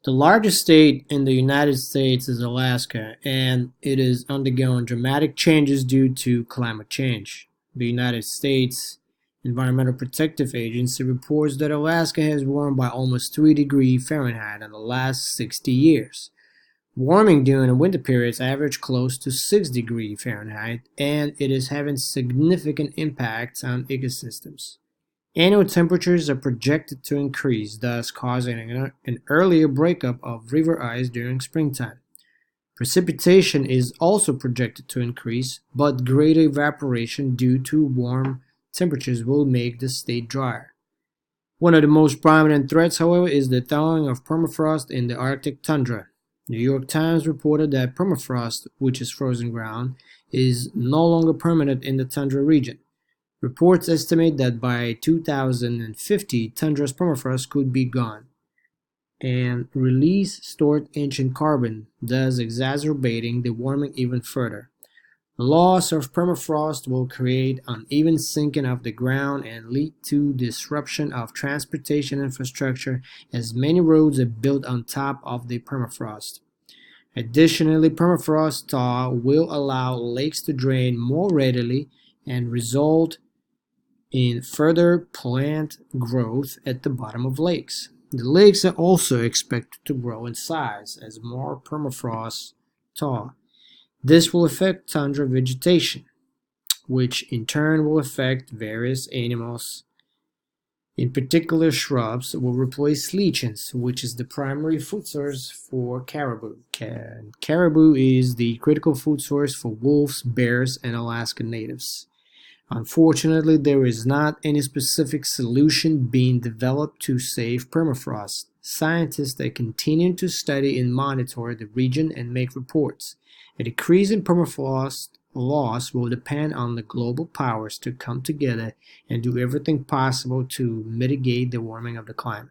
The largest state in the United States is Alaska, and it is undergoing dramatic changes due to climate change. The United States Environmental Protective Agency reports that Alaska has warmed by almost 3 degrees Fahrenheit in the last 60 years. Warming during the winter periods average close to 6 degrees Fahrenheit, and it is having significant impacts on ecosystems. Annual temperatures are projected to increase, thus causing an earlier breakup of river ice during springtime. Precipitation is also projected to increase, but greater evaporation due to warm temperatures will make the state drier. One of the most prominent threats, however, is the thawing of permafrost in the Arctic tundra. The New York Times reported that permafrost, which is frozen ground, is no longer permanent in the tundra region. Reports estimate that by 2050, tundra's permafrost could be gone and release stored ancient carbon, thus exacerbating the warming even further. The loss of permafrost will create uneven sinking of the ground and lead to disruption of transportation infrastructure as many roads are built on top of the permafrost. Additionally, permafrost thaw will allow lakes to drain more readily and result in further plant growth at the bottom of lakes. The lakes are also expected to grow in size as more permafrost thaw. This will affect tundra vegetation, which in turn will affect various animals. In particular, shrubs will replace lichens, which is the primary food source for caribou. Caribou is the critical food source for wolves, bears, and Alaska natives. Unfortunately, there is not any specific solution being developed to save permafrost. Scientists are continuing to study and monitor the region and make reports. A decrease in permafrost loss will depend on the global powers to come together and do everything possible to mitigate the warming of the climate.